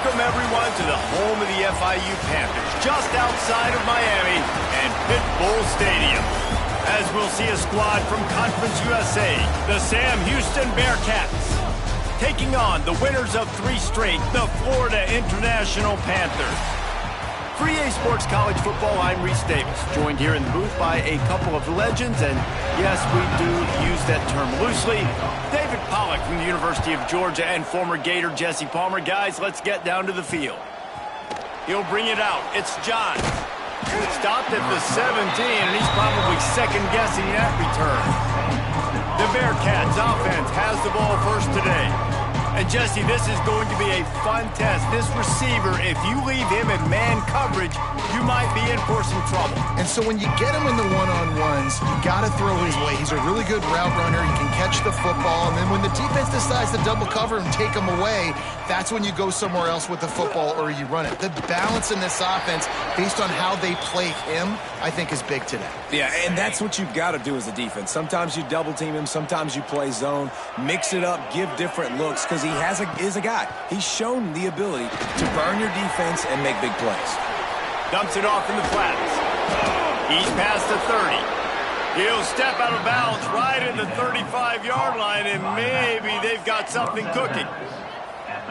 Welcome, everyone, to the home of the FIU Panthers, just outside of Miami and Pit Bull Stadium. As we'll see a squad from Conference USA, the Sam Houston Bearcats, taking on the winners of 3 straight, the Florida International Panthers. For EA Sports College Football, I'm Reese Davis, joined here in the booth by a couple of legends, and yes, we do use that term loosely. David Pollack from the University of Georgia and former Gator Jesse Palmer. Guys, let's get down to the field. He'll bring it out. It's John. Stopped at the 17, and he's probably second-guessing that return. The Bearcats offense has the ball first today. And Jesse, this is going to be a fun test. This receiver, if you leave him in man coverage, you might be in for some trouble. And so when you get him in the one-on-ones, you got to throw his way. He's a really good route runner. He can catch the football. And then when the defense decides to double cover and take him away, that's when you go somewhere else with the football or you run it. The balance in this offense, based on how they play him, I think is big today. Yeah, and that's what you've got to do as a defense. Sometimes you double team him, sometimes you play zone, mix it up, give different looks, because he is a guy. He's shown the ability to burn your defense and make big plays. Dumps it off in the flats. He's past the 30. He'll step out of bounds right at the 35-yard line, and maybe they've got something cooking.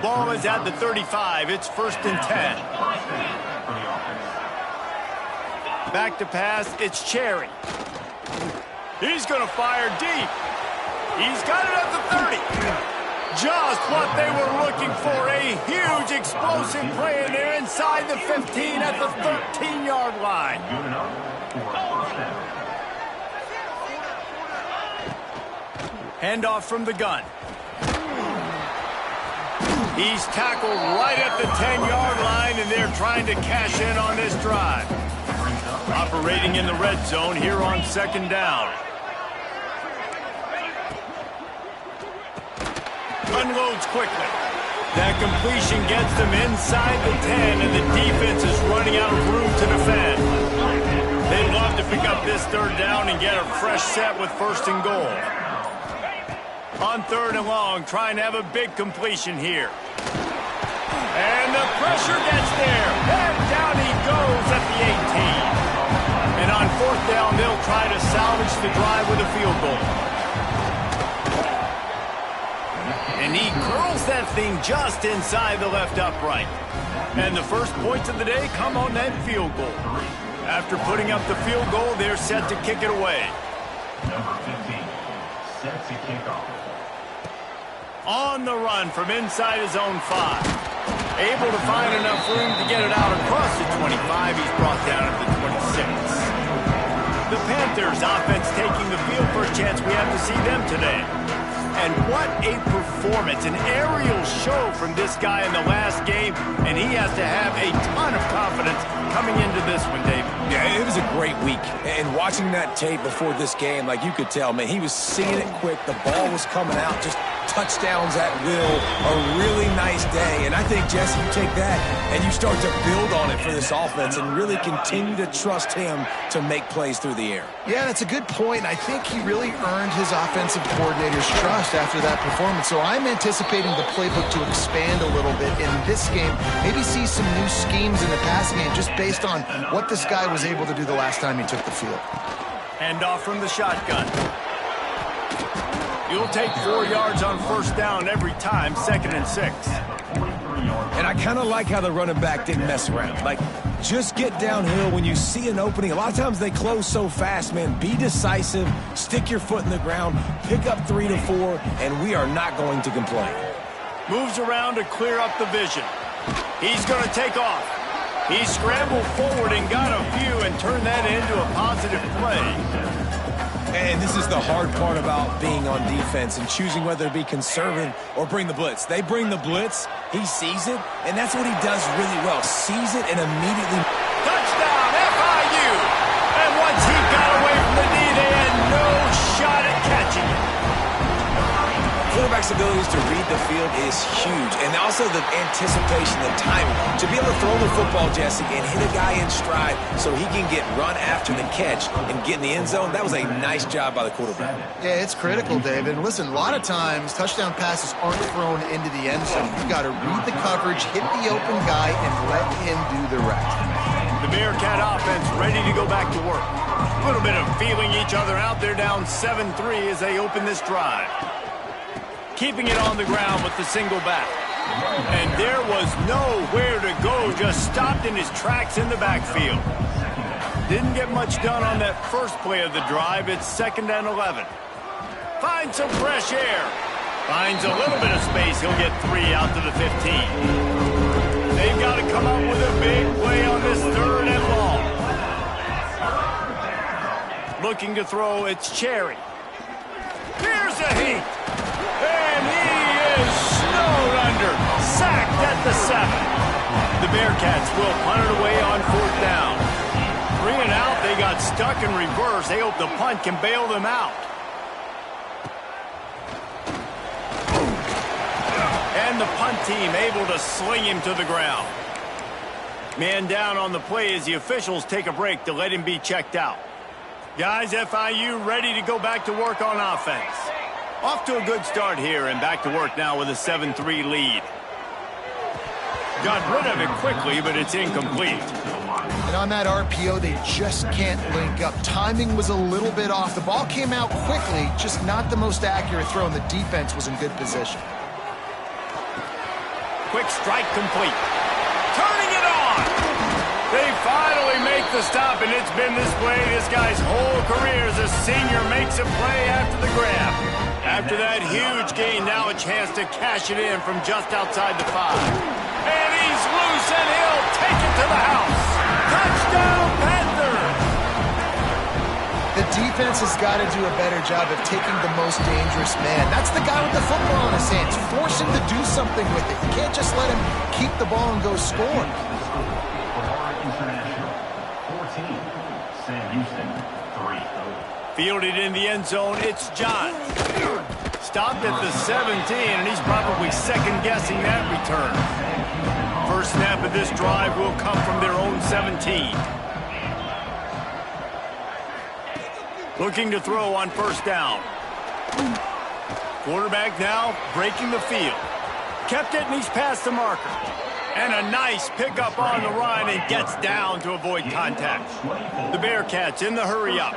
Ball is at the 35. It's 1st and 10. Back to pass. It's Cherry. He's going to fire deep. He's got it at the 30. Just what they were looking for. A huge explosive play, and they're inside the 15 at the 13-yard line. Handoff from the gun. He's tackled right at the 10-yard line, and they're trying to cash in on this drive. Operating in the red zone here on 2nd down. Unloads quickly. That completion gets them inside the 10, and the defense is running out of room to defend. They'd love to pick up this 3rd down and get a fresh set with 1st and goal. On 3rd and long, trying to have a big completion here. And the pressure gets there. And down he goes at the 18. And on 4th down, they'll try to salvage the drive with a field goal. And he curls that thing just inside the left upright. And the first points of the day come on that field goal. After putting up the field goal, they're set to kick it away. Number 15, set to kick off. On the run from inside his own 5. Able to find enough room to get it out across the 25. He's brought down at the 26. The Panthers offense taking the field for a chance. We have to see them today. And what a performance, an aerial show from this guy in the last game, and he has to have a ton of confidence coming into this one, Dave. Yeah, it was a great week. And watching that tape before this game, like you could tell, man, he was seeing it quick. The ball was coming out, just touchdowns at will. A really nice day. And I think, Jesse, you take that and you start to build on it for this offense and really continue to trust him to make plays through the air. Yeah, that's a good point. I think he really earned his offensive coordinator's trust after that performance. So I'm anticipating the playbook to expand a little bit in this game. Maybe see some new schemes in the passing game just based on what this guy was able to do the last time he took the field. Handoff from the shotgun. You'll take 4 yards on 1st down every time, 2nd and 6. And I kind of like how the running back didn't mess around. Like, just get downhill when you see an opening. A lot of times they close so fast, man. Be decisive, stick your foot in the ground, pick up 3 to 4, and we are not going to complain. Moves around to clear up the vision. He's going to take off. He scrambled forward and got a few and turned that into a positive play. And this is the hard part about being on defense and choosing whether to be conservative or bring the blitz. They bring the blitz, he sees it, and that's what he does really well. Sees it and immediately... Touchdown, FIU! And once he got away from the knee, they had no shot at catching it. Quarterback's flexibility to read the field is huge. And also the anticipation, the timing. To be able to throw the football, Jesse, and hit a guy in stride so he can get run after the catch and get in the end zone, that was a nice job by the quarterback. Yeah, it's critical, David. And listen, a lot of times touchdown passes aren't thrown into the end zone. You've got to read the coverage, hit the open guy, and let him do the rest. The Bearcat offense ready to go back to work. A little bit of feeling each other out. They're down 7-3 as they open this drive. Keeping it on the ground with the single back. And there was nowhere to go, just stopped in his tracks in the backfield. Didn't get much done on that first play of the drive. It's 2nd and 11. Finds some fresh air. Finds a little bit of space. He'll get 3 out to the 15. They've got to come up with a big play on this 3rd and long. Looking to throw, it's Cherry. Here's a heat. And he is snowed under. Sacked at the 7. The Bearcats will punt it away on 4th down. 3 and out, they got stuck in reverse. They hope the punt can bail them out. And the punt team able to sling him to the ground. Man down on the play as the officials take a break to let him be checked out. Guys, FIU ready to go back to work on offense. Off to a good start here and back to work now with a 7-3 lead. Got rid of it quickly, but it's incomplete. And on that RPO, they just can't link up. Timing was a little bit off. The ball came out quickly, just not the most accurate throw, and the defense was in good position. Quick strike complete. Turning it on. They finally make the stop, and it's been this way this guy's whole career as a senior makes a play after the grab. After that huge gain, now a chance to cash it in from just outside the 5. And he's loose, and he'll take it to the house. Touchdown, Panthers! The defense has got to do a better job of taking the most dangerous man. That's the guy with the football in his hands. Force him to do something with it. You can't just let him keep the ball and go score. International 14, Sam Houston 3. Fielded in the end zone, it's John. Stopped at the 17, and he's probably second-guessing that return. First snap of this drive will come from their own 17. Looking to throw on 1st down. Quarterback now breaking the field. Kept it, and he's past the marker. And a nice pickup on the run, and gets down to avoid contact. The Bearcats in the hurry-up.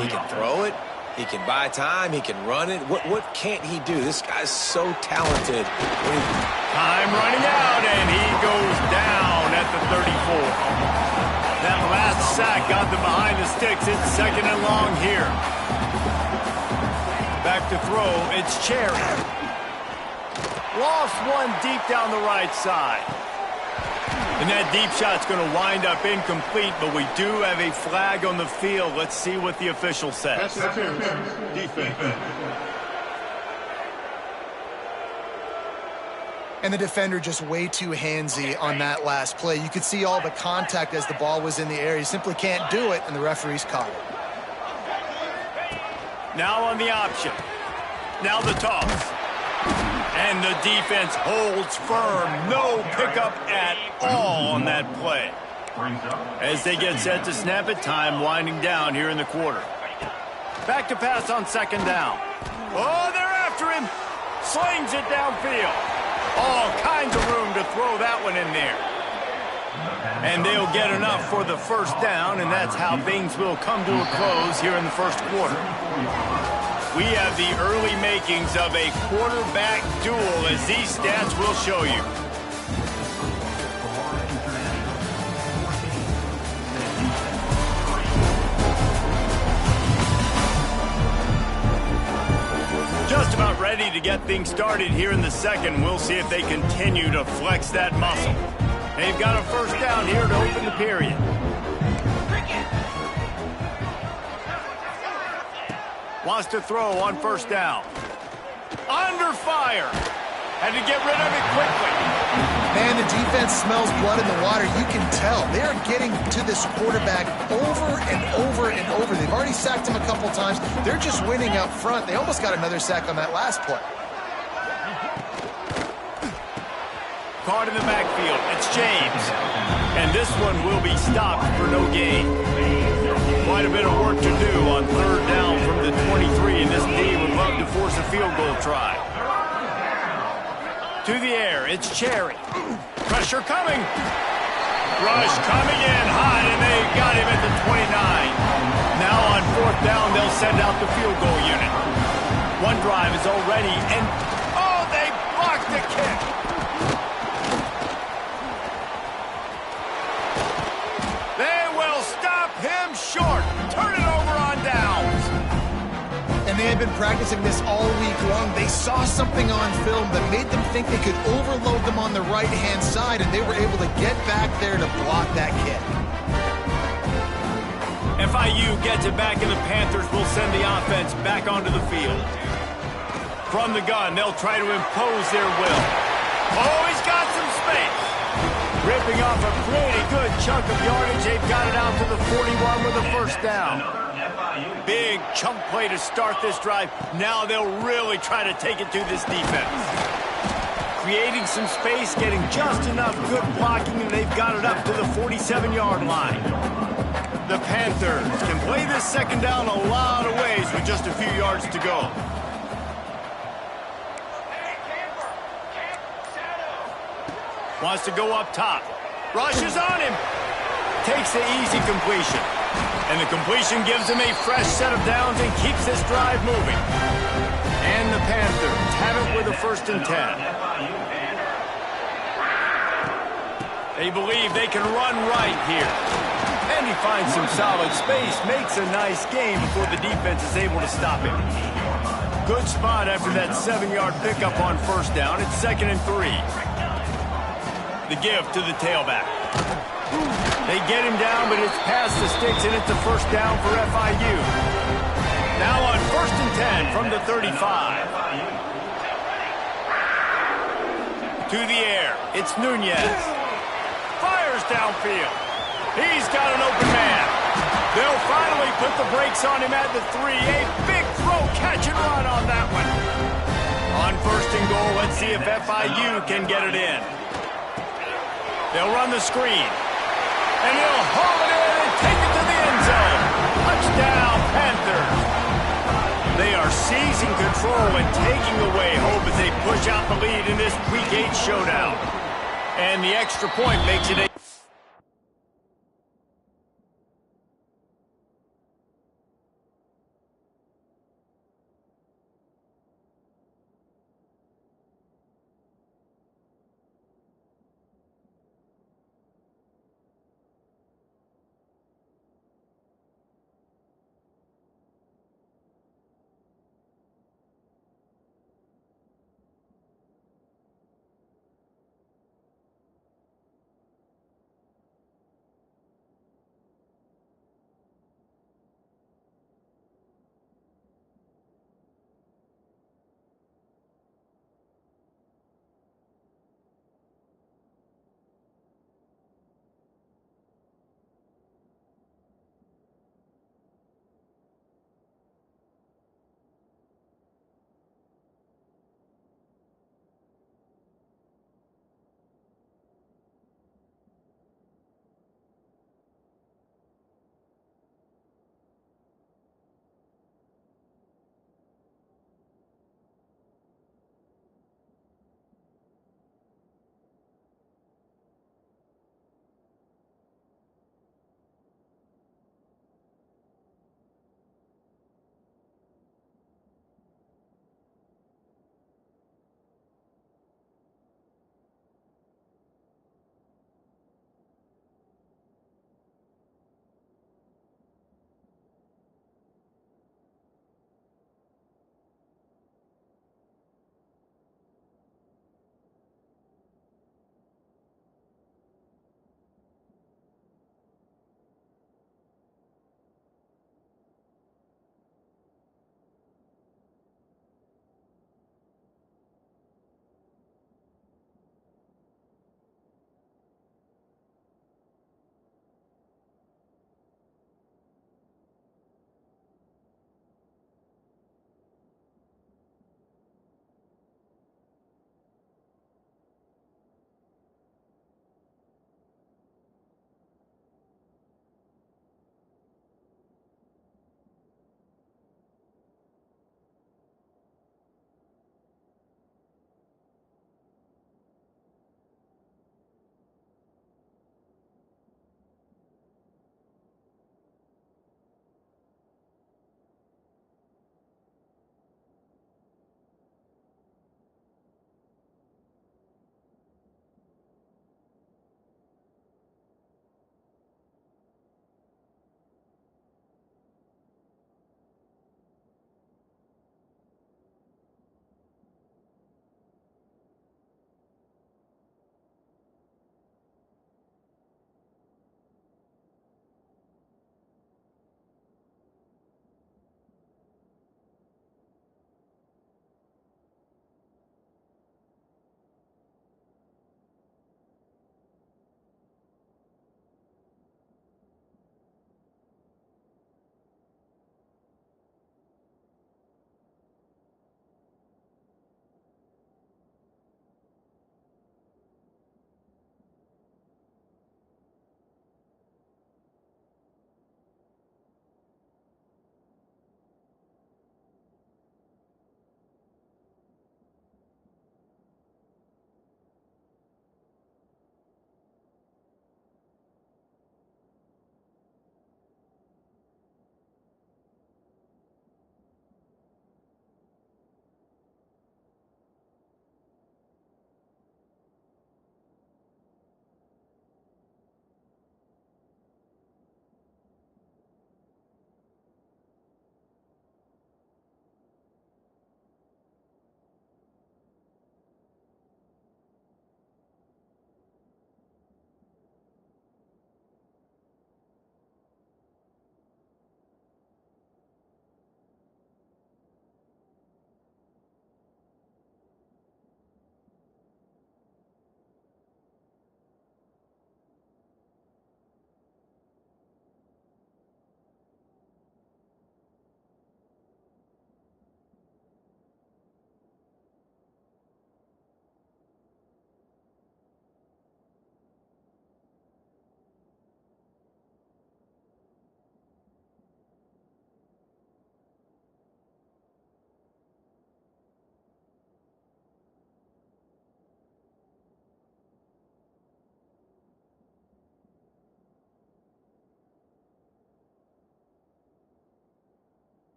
He can throw it. He can buy time. He can run it. What can't he do? This guy's so talented. Time running out, and he goes down at the 34. That last sack got them behind the sticks. It's 2nd and long here. Back to throw, it's Cherry. Lost one deep down the right side. And that deep shot's going to wind up incomplete, but we do have a flag on the field. Let's see what the official says. Defense. And the defender just way too handsy on that last play. You could see all the contact as the ball was in the air. He simply can't do it, and the referee's caught it. Now on the option. Now the toss. And the defense holds firm. No pickup at all on that play. As they get set to snap it, time winding down here in the quarter. Back to pass on 2nd down. Oh, they're after him. Slings it downfield. All kinds of room to throw that one in there. And they'll get enough for the 1st down, and that's how things will come to a close here in the 1st quarter. We have the early makings of a quarterback duel, as these stats will show you. Just about ready to get things started here in the 2nd. We'll see if they continue to flex that muscle. They've got a 1st down here to open the period. Wants to throw on 1st down. Under fire. Had to get rid of it quickly. Man, the defense smells blood in the water. You can tell. They are getting to this quarterback over and over and over. They've already sacked him a couple times. They're just winning up front. They almost got another sack on that last play. caught in the backfield. It's James. And this one will be stopped for no gain. Quite a bit of work to do on third down from the 23, and this D would love to force a field goal try. To the air, it's Cherry. Pressure coming. Rush coming in hot, and they got him at the 29. Now on fourth down, they'll send out the field goal unit. One drive is already, and oh, they blocked the kick. They will stop him short. Turn it over on downs. And they had been practicing this all week long. They saw something on film that made them think they could overload them on the right-hand side, and they were able to get back there to block that kick. FIU gets it back, and the Panthers will send the offense back onto the field. From the gun, they'll try to impose their will. Oh, he's got some space. Ripping off a pretty good chunk of yardage. They've got it out to the 41 with a first down. Big chunk play to start this drive. Now they'll really try to take it to this defense. Creating some space, getting just enough good blocking, and they've got it up to the 47-yard line. The Panthers can play this second down a lot of ways with just a few yards to go. Wants to go up top. Rushes on him. Takes the easy completion. And the completion gives him a fresh set of downs and keeps this drive moving. And the Panthers have it with a 1st and 10. They believe they can run right here. And he finds some solid space, makes a nice gain before the defense is able to stop him. Good spot after that 7-yard pickup on first down. It's 2nd and 3. The give to the tailback. They get him down, but it's past the sticks, and it's a first down for FIU. Now on 1st and 10 from the 35. To the air, it's Nunez. Fires downfield. He's got an open man. They'll finally put the brakes on him at the 3. A big throw, catch and run on that one. On 1st and goal, let's see if FIU can get it in. They'll run the screen. And he'll haul it in and take it to the end zone. Touchdown, Panthers. They are seizing control and taking away hope as they push out the lead in this Week 8 showdown. And the extra point makes it a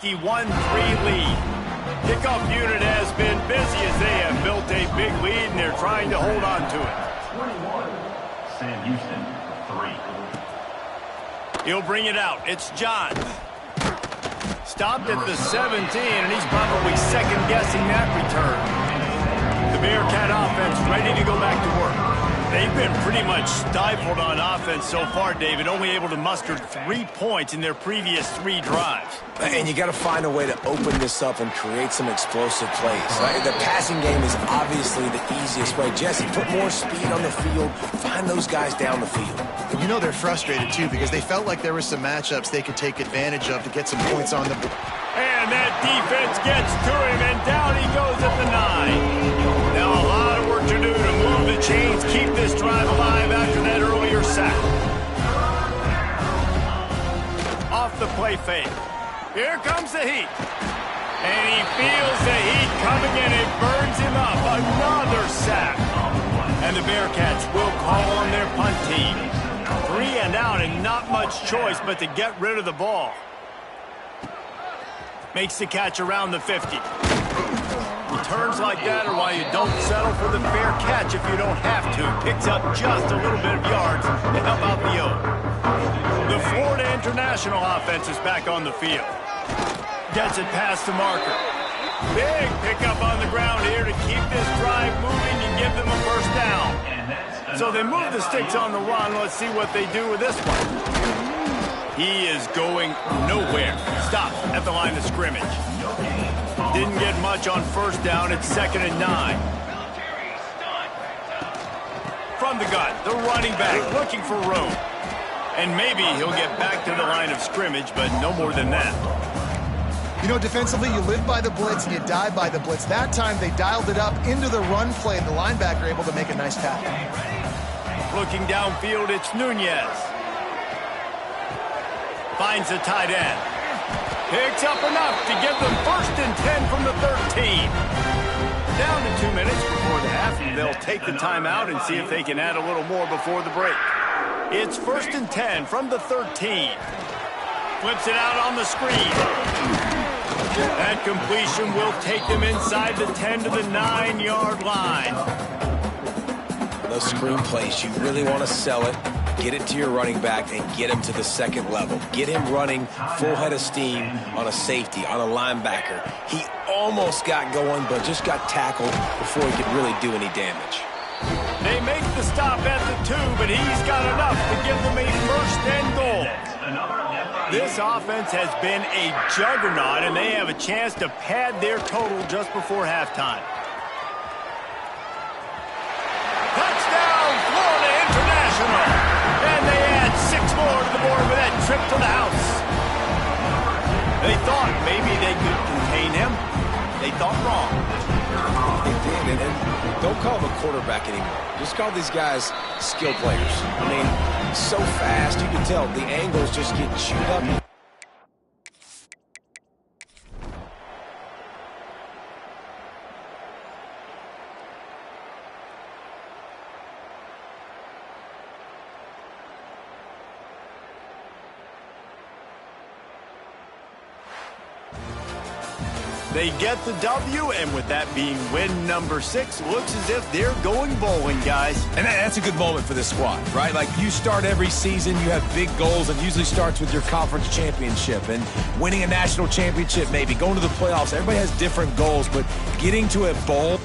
51-3 lead. Kickoff unit has been busy as they have built a big lead, and they're trying to hold on to it. 21, Sam Houston, 3. He'll bring it out. It's John. Stopped at the 17, and he's probably second-guessing that return. The Bearcat offense ready to go back to work. They've been pretty much stifled on offense so far, David, only able to muster 3 points in their previous 3 drives. And you got to find a way to open this up and create some explosive plays. Right? The passing game is obviously the easiest way. Jesse, put more speed on the field. Find those guys down the field. And you know they're frustrated, too, because they felt like there were some matchups they could take advantage of to get some points on the board. And that defense gets to him, and down he goes at the 9. Now a lot of work to do to move the chains, keep this drive alive after that earlier sack. Off the play fake. Here comes the heat. And he feels the heat coming and it burns him up. Another sack. And the Bearcats will call on their punt team. 3 and out and not much choice but to get rid of the ball. Makes the catch around the 50. Returns like that are why you don't settle for the fair catch if you don't have to. Picks up just a little bit of yards to help out the O. The Florida International offense is back on the field. Gets it past the marker. Big pickup on the ground here to keep this drive moving and give them a first down. So they move the sticks on the run. Let's see what they do with this one. He is going nowhere. Stops at the line of scrimmage. Didn't get much on first down. It's 2nd and 9. From the gun, the running back looking for room. And maybe he'll get back to the line of scrimmage, but no more than that. You know, defensively, you live by the blitz and you die by the blitz. That time, they dialed it up into the run play, and the linebacker able to make a nice tackle. Looking downfield, it's Nunez. Finds the tight end. Picks up enough to give them 1st and 10 from the 13. Down to 2 minutes before the half, and they'll take the timeout and see if they can add a little more before the break. It's 1st and 10 from the 13. Flips it out on the screen. That completion will take them inside the 10 to the 9-yard line. Those screen plays, you really want to sell it. Get it to your running back and get him to the 2nd level. Get him running full head of steam on a safety, on a linebacker. He almost got going, but just got tackled before he could really do any damage. They make the stop at the 2, but he's got enough to give them a 1st and goal. This offense has been a juggernaut, and they have a chance to pad their total just before halftime. Touchdown, Florida International! And they add 6 more to the board with that trip to the house. They thought maybe they could contain him. They thought wrong. They did, and don't call them a quarterback anymore. Just call these guys skill players. I mean, so fast, you can tell the angles just get chewed up. They get the W, and with that being win number 6, looks as if they're going bowling, guys. And that's a good moment for this squad, right? Like, you start every season, you have big goals, and usually starts with your conference championship and winning a national championship, maybe going to the playoffs. Everybody has different goals, but getting to a bowl.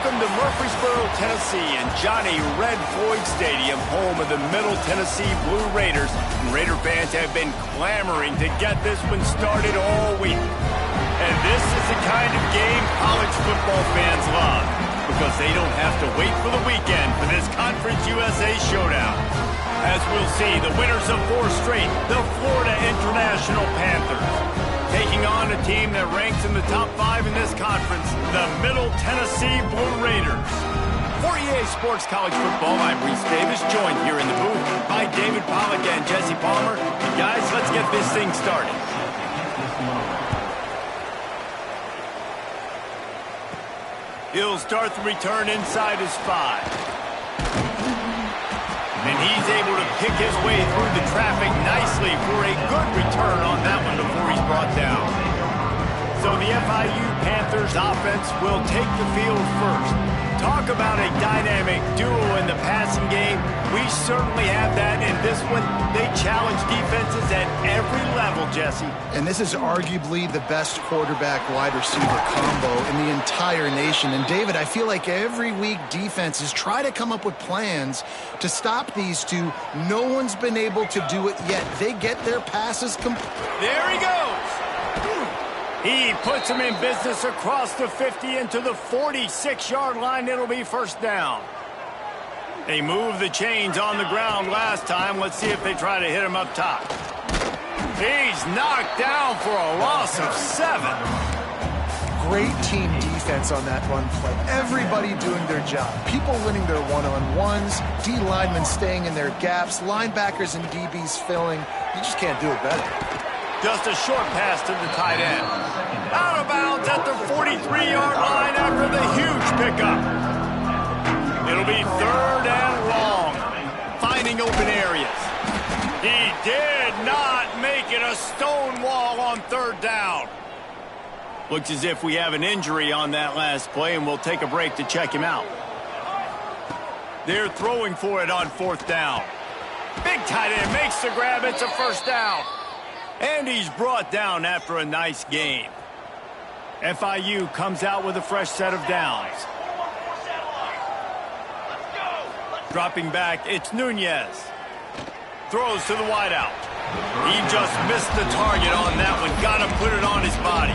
Welcome to Murfreesboro, Tennessee, and Johnny Red Floyd Stadium, home of the Middle Tennessee Blue Raiders. And Raider fans have been clamoring to get this one started all week. And this is the kind of game college football fans love, because they don't have to wait for the weekend for this Conference USA showdown. As we'll see, the winners of 4 straight, the Florida International Panthers, taking on a team that ranks in the top 5 in this conference, the Middle Tennessee Blue Raiders. For EA Sports College Football, I'm Reese Davis, joined here in the booth by David Pollack and Jesse Palmer. And guys, let's get this thing started. He'll start the return inside his 5. And he's able to pick his way through the traffic nicely for a good return on that one before he's brought down. So the FIU Panthers offense will take the field first. Talk about a dynamic duo in the passing game. We certainly have that in this one. They challenge defenses at every level, Jesse. And this is arguably the best quarterback-wide receiver combo in the entire nation. And David, I feel like every week defenses try to come up with plans to stop these two. No one's been able to do it yet. They get their passes complete. There he goes. He puts him in business across the 50 into the 46-yard line. It'll be first down. They moved the chains on the ground last time. Let's see if they try to hit him up top. He's knocked down for a loss of 7. Great team defense on that run play. Everybody doing their job. People winning their one-on-ones, D linemen staying in their gaps, linebackers and DBs filling. You just can't do it better. Just a short pass to the tight end. Out of bounds at the 43-yard line after the huge pickup. It'll be 3rd and long. Finding open areas. He did not make it a stone wall on 3rd down. Looks as if we have an injury on that last play, and we'll take a break to check him out. They're throwing for it on 4th down. Big tight end makes the grab. It's a first down. And he's brought down after a nice game. FIU comes out with a fresh set of downs. Dropping back, it's Nunez. Throws to the wideout. He just missed the target on that one. Got to put it on his body.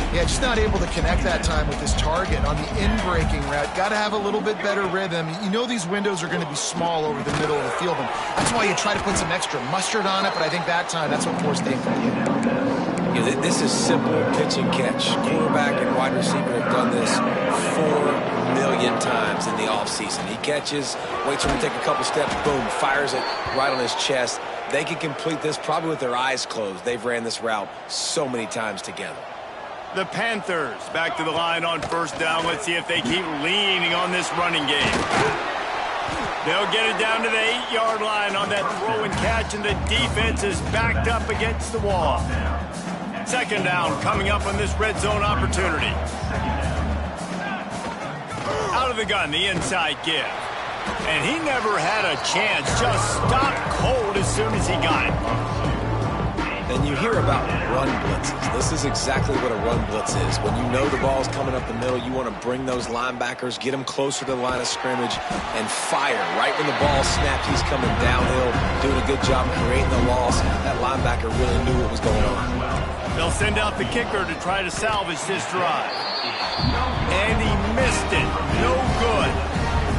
Yeah, just not able to connect that time with his target on the in-breaking route. Got to have a little bit better rhythm. You know these windows are going to be small over the middle of the field, and that's why you try to put some extra mustard on it, but I think that time, that's what forced the incompletion. Yeah, this is simple pitch and catch. Quarterback and wide receiver have done this 4 million times in the offseason. He catches, waits for him to take a couple steps, boom, fires it right on his chest. They can complete this probably with their eyes closed. They've ran this route so many times together. The Panthers back to the line on 1st down. Let's see if they keep leaning on this running game. They'll get it down to the 8-yard line on that throw and catch, and the defense is backed up against the wall. 2nd down coming up on this red zone opportunity. Out of the gun, the inside give. And he never had a chance. Just stopped cold as soon as he got it. And you hear about run blitzes. This is exactly what a run blitz is. When you know the ball's coming up the middle, you want to bring those linebackers, get them closer to the line of scrimmage, and fire. Right when the ball snapped, he's coming downhill, doing a good job creating the loss. That linebacker really knew what was going on. They'll send out the kicker to try to salvage this drive. And he missed it. No good.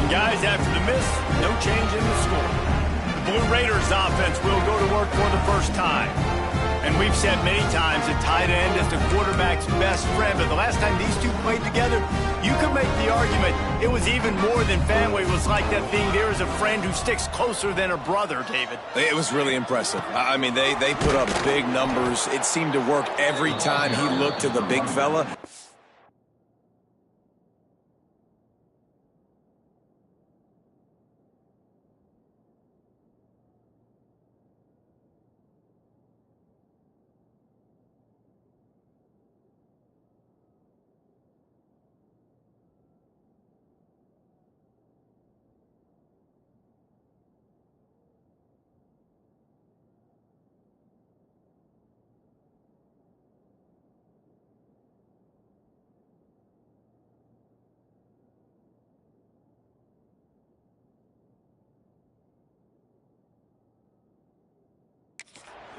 And guys, after the miss, no change in the score. The Blue Raiders offense will go to work for the first time. And we've said many times that tight end is the quarterback's best friend. But the last time these two played together, you could make the argument it was even more than family. It was like that being there as a friend who sticks closer than a brother, David. It was really impressive. I mean, they put up big numbers. It seemed to work every time he looked to the big fella.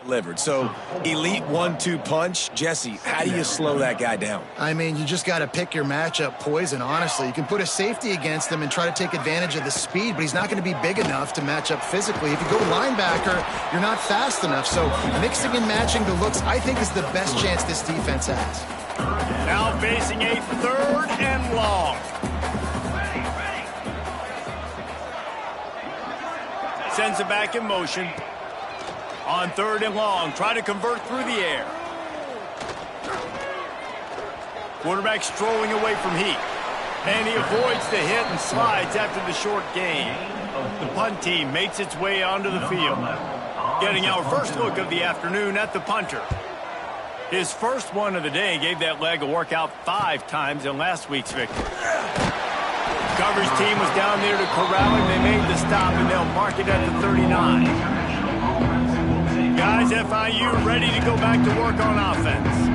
delivered. So, elite 1-2 punch. Jesse, how do you slow that guy down? I mean, you just got to pick your matchup poison, honestly. You can put a safety against him and try to take advantage of the speed, but he's not going to be big enough to match up physically. If you go linebacker, you're not fast enough. So mixing and matching the looks, I think, is the best chance this defense has. Now facing a 3rd and long. Sends it back in motion. On 3rd and long, try to convert through the air. Quarterback strolling away from heat. And he avoids the hit and slides after the short gain. The punt team makes its way onto the field. Getting our first look of the afternoon at the punter. His first one of the day gave that leg a workout 5 times in last week's victory. Coverage team was down there to corral him. They made the stop, and they'll mark it at the 39. Guys, FIU ready to go back to work on offense.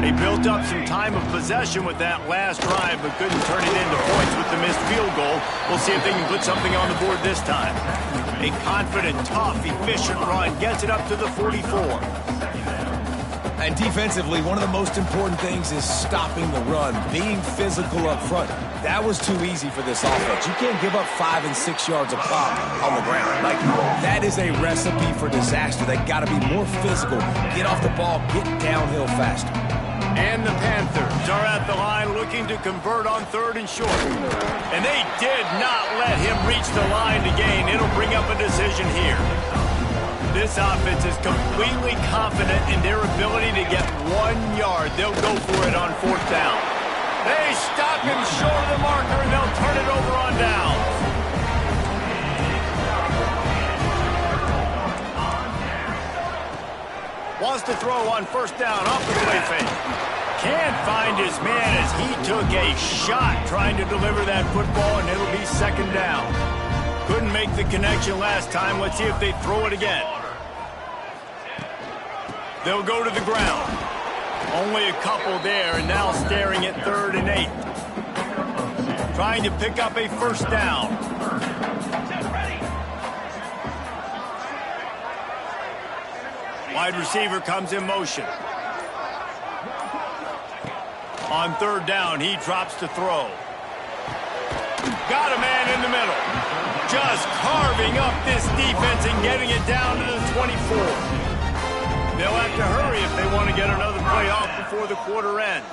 They built up some time of possession with that last drive, but couldn't turn it into points with the missed field goal. We'll see if they can put something on the board this time. A confident, tough, efficient run gets it up to the 44. And defensively, one of the most important things is stopping the run, being physical up front. That was too easy for this offense. You can't give up 5 and 6 yards a pop on the ground. Like, that is a recipe for disaster. They got to be more physical, get off the ball, get downhill faster. And the Panthers are at the line looking to convert on 3rd and short. And they did not let him reach the line to gain. It'll bring up a decision here. This offense is completely confident in their ability to get 1 yard. They'll go for it on 4th down. They stop him short of the marker, and they'll turn it over on down. Wants to throw on 1st down off the play fake. Can't find his man as he took a shot trying to deliver that football, and it'll be 2nd down. Couldn't make the connection last time. Let's see if they throw it again. They'll go to the ground. Only a couple there, and now staring at 3rd and 8. Trying to pick up a 1st down. Wide receiver comes in motion. On 3rd down, he drops to throw. Got a man in the middle. Just carving up this defense and getting it down to the 24. They'll have to hurry if they want to get another play off before the quarter ends.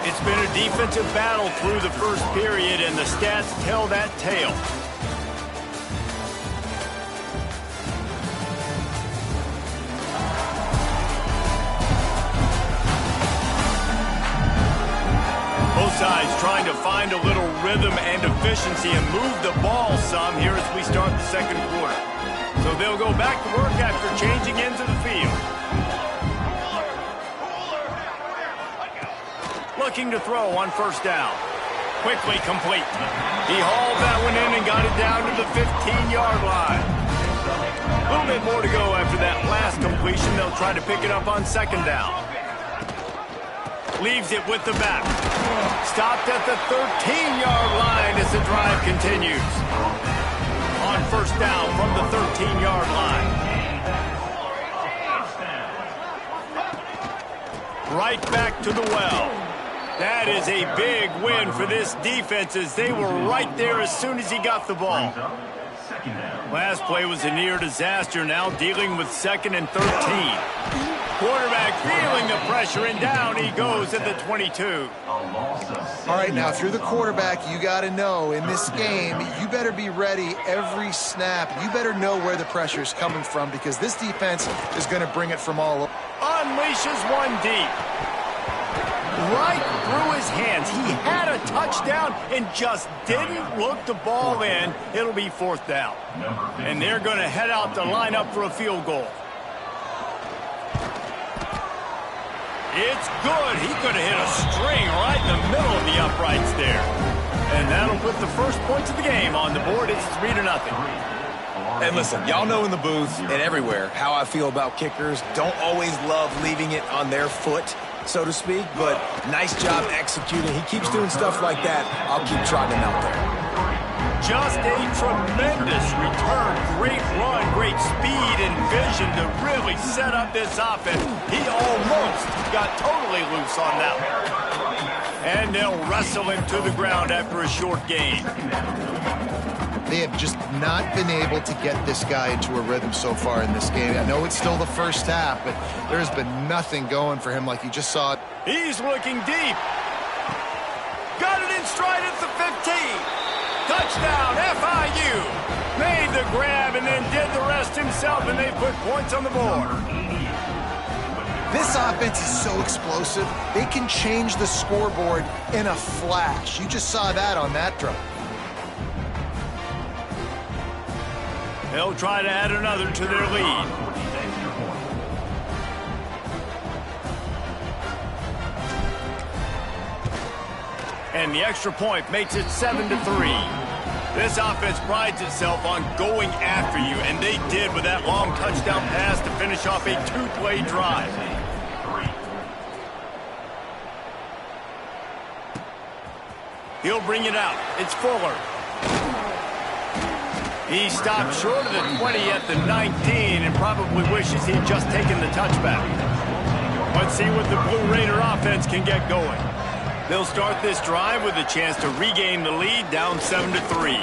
It's been a defensive battle through the first period, and the stats tell that tale. Both sides trying to find a little rhythm and efficiency and move the ball some here as we start the 2nd quarter. So they'll go back to work after changing into the field. Looking to throw on 1st down. Quickly complete. He hauled that one in and got it down to the 15-yard line. A little bit more to go after that last completion. They'll try to pick it up on 2nd down. Leaves it with the back. Stopped at the 13-yard line as the drive continues. On 1st down from the 13-yard line. Right back to the well. That is a big win for this defense as they were right there as soon as he got the ball. Last play was a near disaster, now dealing with 2nd and 13. Quarterback feeling the pressure, and down he goes at the 22. All right, now, if you're the quarterback, you got to know in this game, you better be ready every snap. You better know where the pressure is coming from because this defense is going to bring it from all over. Unleashes one deep. Right through his hands. He had a touchdown and just didn't look the ball in. It'll be 4th down. And they're going to head out to line up for a field goal. It's good. He could have hit a string right in the middle of the uprights there. And that'll put the first points of the game on the board. It's 3-0. And listen, y'all know in the booth and everywhere how I feel about kickers. Don't always love leaving it on their foot, so to speak, but nice job executing. He keeps doing stuff like that. I'll keep trotting him out there. Just a tremendous return. Great run, great speed and vision to really set up this offense. He almost got totally loose on that one. And they'll wrestle him to the ground after a short gain. They have just not been able to get this guy into a rhythm so far in this game. I know it's still the first half, but there's been nothing going for him like you just saw. He's looking deep. Got it in stride at the 15. Touchdown, FIU. Made the grab and then did the rest himself, and they put points on the board. This offense is so explosive, they can change the scoreboard in a flash. You just saw that on that drive. They'll try to add another to their lead. And the extra point makes it 7-3. This offense prides itself on going after you, and they did with that long touchdown pass to finish off a two-play drive. He'll bring it out. It's Fuller. He stopped short of the 20 at the 19 and probably wishes he'd just taken the touchback. Let's see what the Blue Raider offense can get going. They'll start this drive with a chance to regain the lead, down 7-3.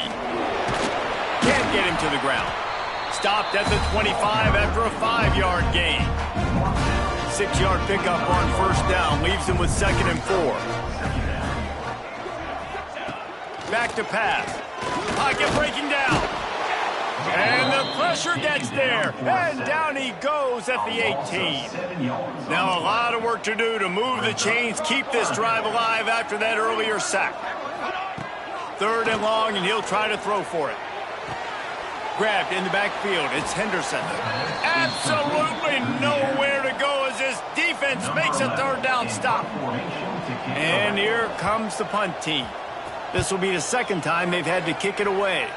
Can't get him to the ground. Stopped at the 25 after a 5-yard gain. 6-yard pickup on first down leaves him with 2nd and 4. Back to pass. Pocket breaking down. And the pressure gets there. And down he goes at the 18. Now a lot of work to do to move the chains, keep this drive alive after that earlier sack. 3rd and long, and he'll try to throw for it. Grabbed in the backfield. It's Henderson. Absolutely nowhere to go as this defense makes a 3rd down stop. And here comes the punt team. This will be the 2nd time they've had to kick it away.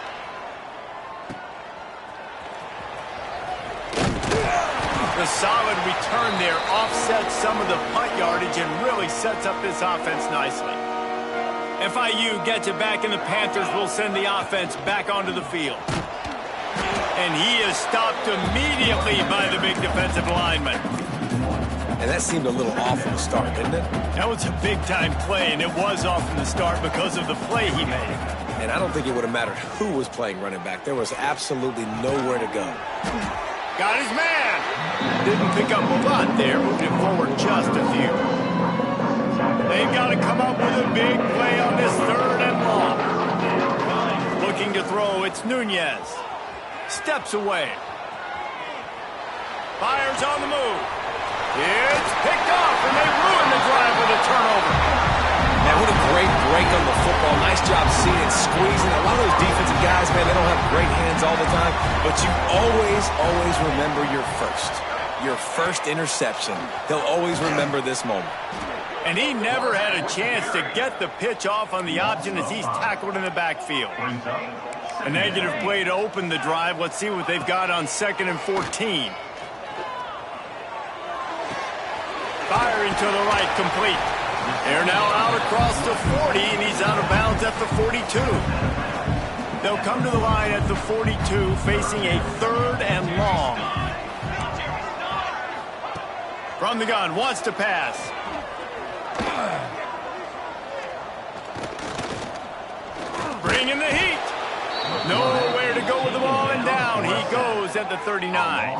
The solid return there offsets some of the punt yardage and really sets up this offense nicely. FIU gets it back, and the Panthers will send the offense back onto the field. And he is stopped immediately by the big defensive lineman. And that seemed a little off from the start, didn't it? That was a big-time play, and it was off from the start because of the play he made. And I don't think it would have mattered who was playing running back. There was absolutely nowhere to go. Got his man. Didn't pick up a lot there, moved it forward just a few. They've got to come up with a big play on this 3rd and long. Looking to throw, it's Nunez. Steps away. Fires on the move. It's picked off, and they ruin the drive with a turnover. Man, what a great break on the football. Nice job seeing it, squeezing. A lot of those defensive guys, man, they don't have great hands all the time, but you always remember your first interception. They'll always remember this moment. And he never had a chance to get the pitch off on the option as he's tackled in the backfield. A negative play to open the drive. Let's see what they've got on 2nd and 14. Firing to the right, complete. They're now out across the 40, and he's out of bounds at the 42. They'll come to the line at the 42, facing a 3rd and long. From the gun, wants to pass. Bring in the heat. Nowhere to go with the ball, and down he goes at the 39.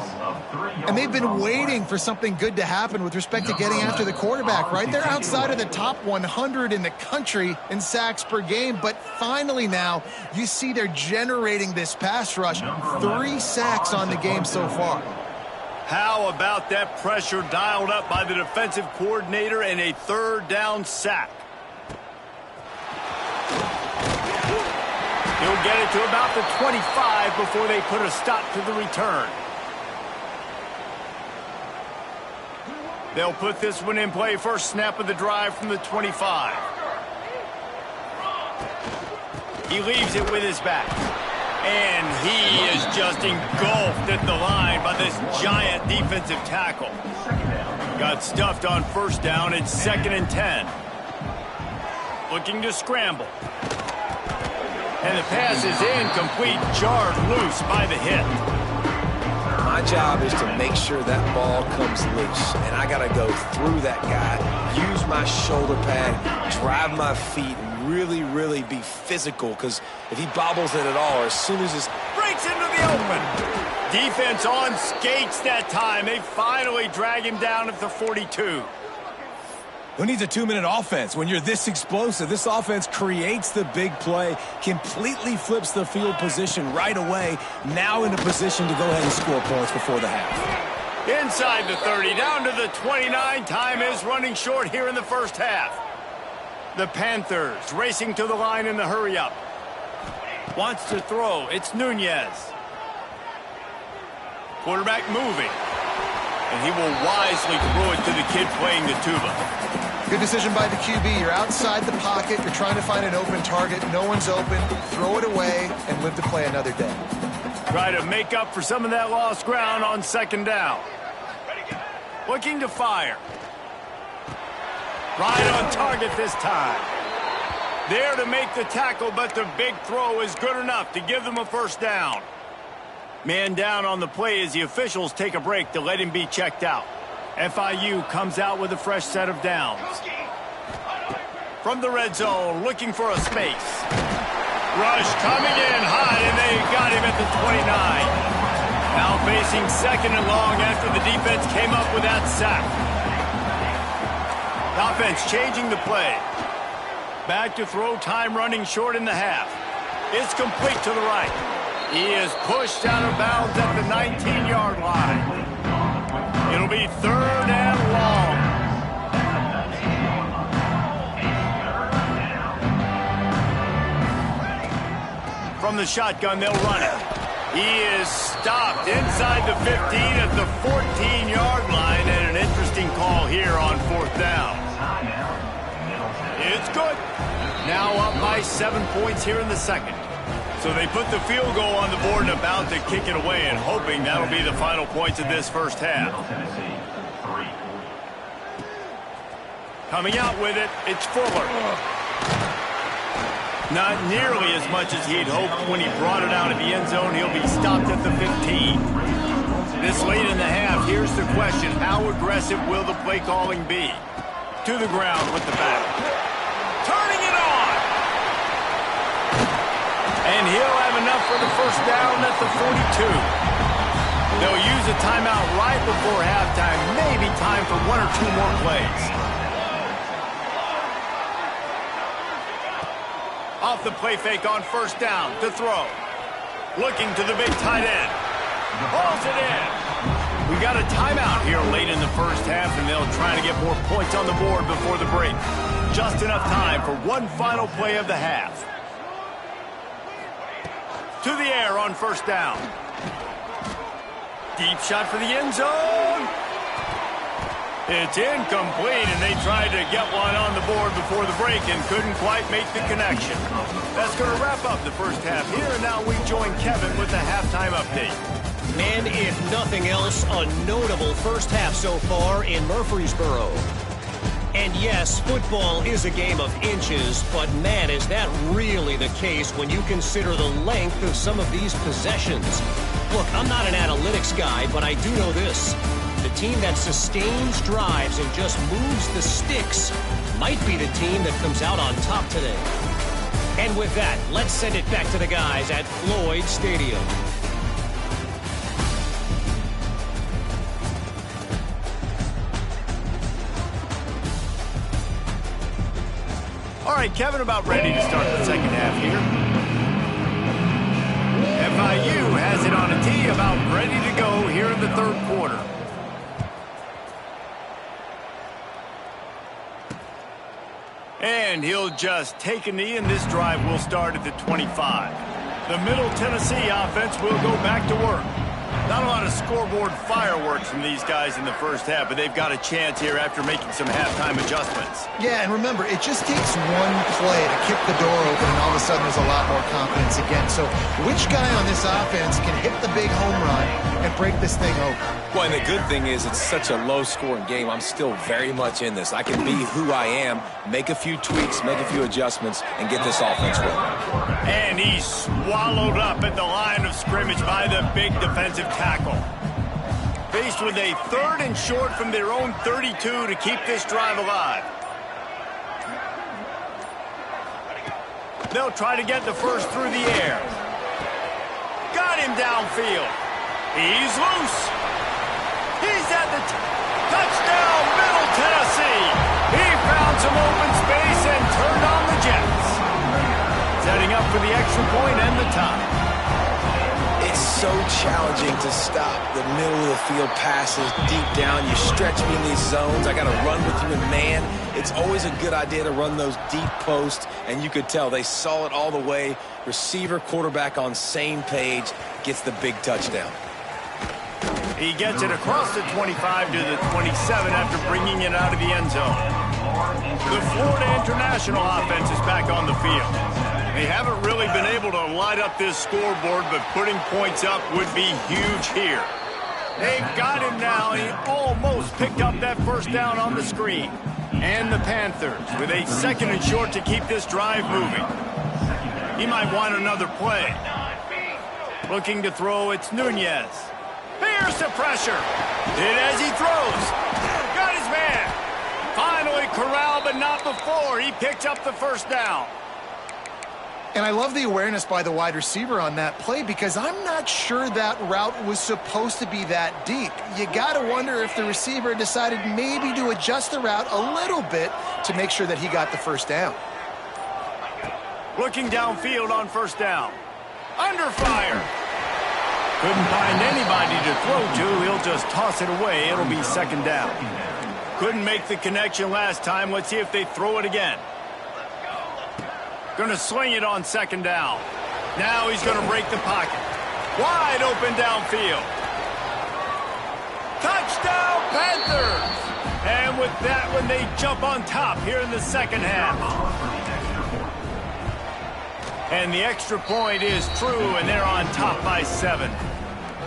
And they've been waiting for something good to happen with respect to getting after the quarterback, right? They're outside of the top 100 in the country in sacks per game, but finally now you see they're generating this pass rush. 3 sacks on the game so far. How about that pressure dialed up by the defensive coordinator and a 3rd down sack? He'll get it to about the 25 before they put a stop to the return. They'll put this one in play. First snap of the drive from the 25. He leaves it with his back. And he is just engulfed at the line by this giant defensive tackle. Got stuffed on first down. It's 2nd and 10. Looking to scramble. And the pass is incomplete, jarred loose by the hit. My job is to make sure that ball comes loose, and I got to go through that guy, use my shoulder pad, drive my feet, and really, really be physical, because if he bobbles it at all, or as soon as it's Breaks into the open. Defense on skates that time. They finally drag him down at the 42. Who needs a 2-minute offense when you're this explosive? This offense creates the big play, completely flips the field position right away, now in a position to go ahead and score points before the half. Inside the 30, down to the 29. Time is running short here in the first half. The Panthers racing to the line in the hurry-up. Wants to throw. It's Nunez. Quarterback moving. And he will wisely throw it to the kid playing the tuba. Good decision by the QB. You're outside the pocket. You're trying to find an open target. No one's open. Throw it away and live to play another day. Try to make up for some of that lost ground on second down. Looking to fire. Right on target this time. There to make the tackle, but the big throw is good enough to give them a first down. Man down on the play as the officials take a break to let him be checked out. FIU comes out with a fresh set of downs. From the red zone, looking for a space. Rush coming in hot, and they got him at the 29. Now facing second and long after the defense came up with that sack. Offense changing the play. Back to throw, time running short in the half. It's complete to the right. He is pushed out of bounds at the 19-yard line. It'll be third and long. From the shotgun, they'll run it. He is stopped inside the 15 at the 14-yard line, and an interesting call here on fourth down. It's good. Now up by 7 points here in the second. So they put the field goal on the board and about to kick it away, and hoping that'll be the final points of this first half. Coming out with it, it's Fuller. Not nearly as much as he'd hoped when he brought it out of the end zone. He'll be stopped at the 15. This late in the half, here's the question. How aggressive will the play calling be? To the ground with the back. Turning it on! And he'll have enough for the first down at the 42. They'll use a timeout right before halftime. Maybe time for one or two more plays. Off the play fake on first down to throw. Looking to the big tight end. Pulls it in. We got a timeout here late in the first half, and they'll try to get more points on the board before the break. Just enough time for one final play of the half. To the air on first down. Deep shot for the end zone. It's incomplete, and they tried to get one on the board before the break and couldn't quite make the connection. That's going to wrap up the first half here, and now we join Kevin with the halftime update. And if nothing else, a notable first half so far in Murfreesboro. And yes, football is a game of inches, but man, is that really the case when you consider the length of some of these possessions. Look, I'm not an analytics guy, but I do know this. The team that sustains drives and just moves the sticks might be the team that comes out on top today. And with that, let's send it back to the guys at Floyd Stadium. All right, Kevin, about ready to start the second half here. FIU has it on a tee, about ready to go here in the third quarter. And he'll just take a knee, and this drive will start at the 25. The Middle Tennessee offense will go back to work. Not a lot of scoreboard fireworks from these guys in the first half, but they've got a chance here after making some halftime adjustments. Yeah, and remember, it just takes one play to kick the door open, and all of a sudden there's a lot more confidence again. So which guy on this offense can hit the big home run and break this thing open. Well, and the good thing is it's such a low-scoring game. I'm still very much in this. I can be who I am, make a few tweaks, make a few adjustments, and get this offense rolling. And he's swallowed up at the line of scrimmage by the big defensive tackle. Faced with a 3rd and short from their own 32 to keep this drive alive. They'll try to get the first through the air. Got him downfield. He's loose. He's at the touchdown, Middle Tennessee. He found some open space and turned on the Jets. Setting up for the extra point and the tie. It's so challenging to stop the middle of the field passes deep down. You stretch me in these zones. I got to run with you in man. It's always a good idea to run those deep posts, and you could tell they saw it all the way. Receiver, quarterback on same page, gets the big touchdown. He gets it across the 25 to the 27 after bringing it out of the end zone. The Florida International offense is back on the field. They haven't really been able to light up this scoreboard, but putting points up would be huge here. They've got him now, and he almost picked up that first down on the screen. And the Panthers with a 2nd and short to keep this drive moving. He might want another play. Looking to throw, it's Nunez. Here's the pressure. Did as he throws. Got his man. Finally corralled, but not before. He picks up the first down. And I love the awareness by the wide receiver on that play because I'm not sure that route was supposed to be that deep. You got to wonder if the receiver decided maybe to adjust the route a little bit to make sure that he got the first down. Looking downfield on first down. Under fire. Couldn't find anybody to throw to. He'll just toss it away. It'll be 2nd down. Couldn't make the connection last time. Let's see if they throw it again. Going to sling it on 2nd down. Now he's going to break the pocket. Wide open downfield. Touchdown, Panthers! And with that one, they jump on top here in the 2nd half. And the extra point is true, and they're on top by 7.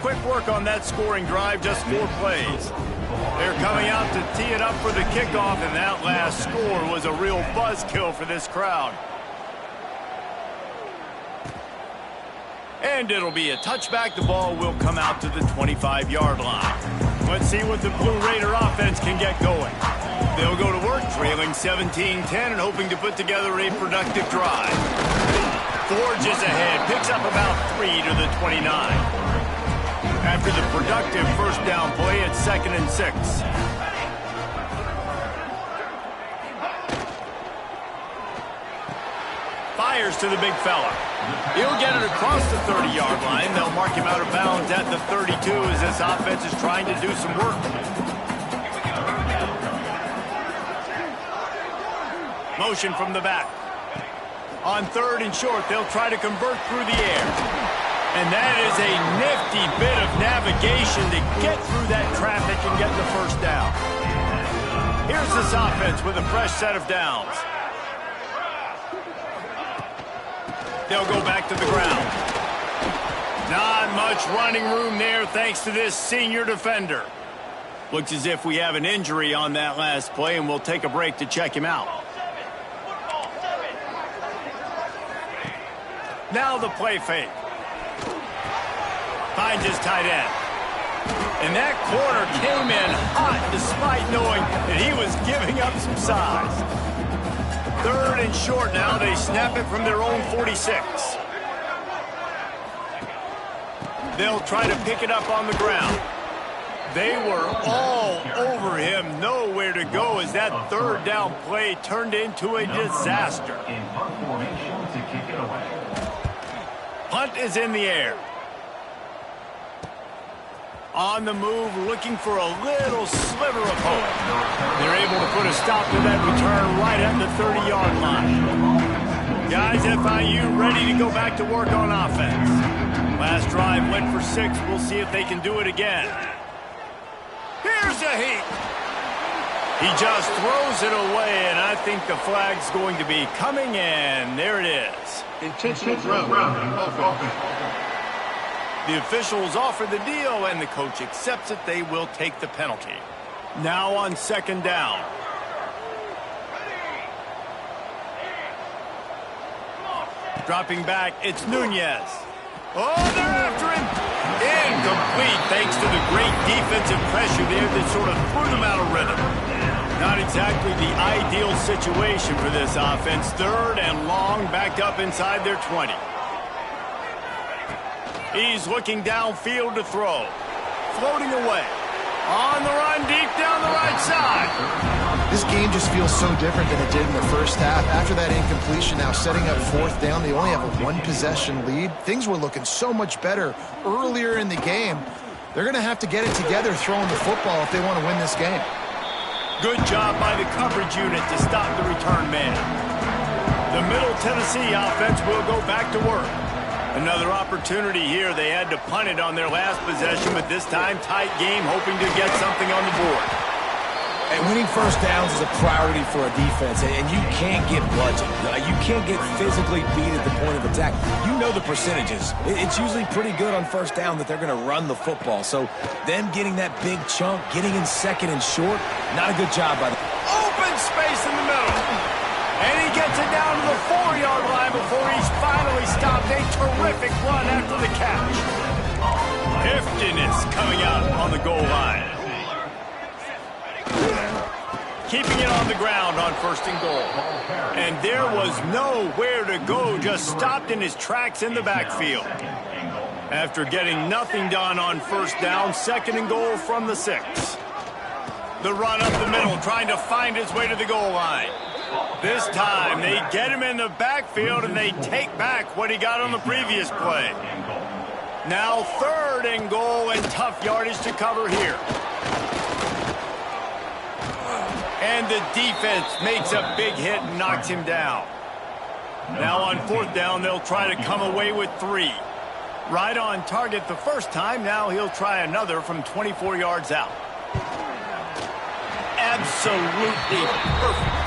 Quick work on that scoring drive, just 4 plays. They're coming out to tee it up for the kickoff, and that last score was a real buzzkill for this crowd. And it'll be a touchback. The ball will come out to the 25-yard line. Let's see what the Blue Raider offense can get going. They'll go to work, trailing 17-10 and hoping to put together a productive drive. Forges ahead, picks up about 3 to the 29. After the productive first down play, it's 2nd and 6. Fires to the big fella. He'll get it across the 30-yard line. They'll mark him out of bounds at the 32 as this offense is trying to do some work. Motion from the back. On 3rd and short, they'll try to convert through the air. And that is a nifty bit of navigation to get through that traffic and get the first down. Here's this offense with a fresh set of downs. They'll go back to the ground. Not much running room there thanks to this senior defender. Looks as if we have an injury on that last play, and we'll take a break to check him out. Now the play fake. Finds his tight end. And that corner came in hot despite knowing that he was giving up some size. 3rd and short now. They snap it from their own 46. They'll try to pick it up on the ground. They were all over him, nowhere to go as that 3rd down play turned into a disaster. In punt formation to kick it away. Punt is in the air. On the move, looking for a little sliver of hope. They're able to put a stop to that return right at the 30-yard line. Guys, FIU ready to go back to work on offense. Last drive went for 6. We'll see if they can do it again. Here's a heat. He just throws it away, and I think the flag's going to be coming in. There it is. Intentional throw. The officials offer the deal, and the coach accepts it. They will take the penalty. Now on second down. Dropping back, it's Nunez. Oh, they're after him. Incomplete, thanks to the great defensive pressure there that sort of threw them out of rhythm. Not exactly the ideal situation for this offense. Third and long, backed up inside their 20. He's looking downfield to throw. Floating away. On the run, deep down the right side. This game just feels so different than it did in the first half. After that incompletion, now setting up fourth down, they only have a one-possession lead. Things were looking so much better earlier in the game. They're going to have to get it together throwing the football if they want to win this game. Good job by the coverage unit to stop the return man. The Middle Tennessee offense will go back to work. Another opportunity here. They had to punt it on their last possession, but this time tight game, hoping to get something on the board. And winning first downs is a priority for a defense, and you can't get bludgeoned. You can't get physically beat at the point of attack. You know the percentages. It's usually pretty good on first down that they're going to run the football. So them getting that big chunk, getting in second and short, not a good job by them. Open space in the middle. And he gets it down to the 4-yard line before he's finally stopped. A terrific run after the catch. Heftiness coming out on the goal line. Keeping it on the ground on first and goal. And there was nowhere to go, just stopped in his tracks in the backfield. After getting nothing done on first down, second and goal from the 6. The run up the middle, trying to find his way to the goal line. This time, they get him in the backfield, and they take back what he got on the previous play. Now third and goal, and tough yardage to cover here. And the defense makes a big hit and knocks him down. Now on fourth down, they'll try to come away with 3. Right on target the first time. Now he'll try another from 24 yards out. Absolutely perfect.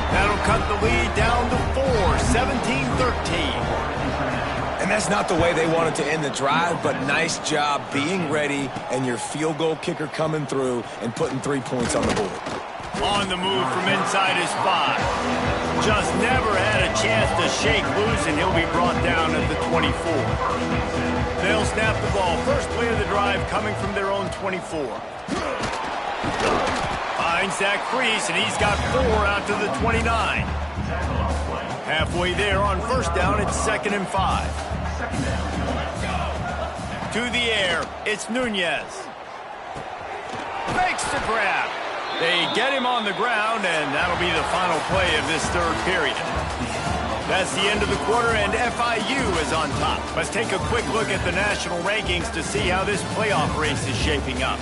That'll cut the lead down to 4, 17-13. And that's not the way they wanted to end the drive, but nice job being ready and your field goal kicker coming through and putting 3 points on the board. On the move from inside his 5. Just never had a chance to shake loose, and he'll be brought down at the 24. They'll snap the ball. First play of the drive coming from their own 24. Finds Zach Freese, and he's got 4 out to the 29. Halfway there on first down, it's 2nd and 5. To the air, it's Nunez. Makes the grab. They get him on the ground, and that'll be the final play of this third period. That's the end of the quarter, and FIU is on top. Let's take a quick look at the national rankings to see how this playoff race is shaping up.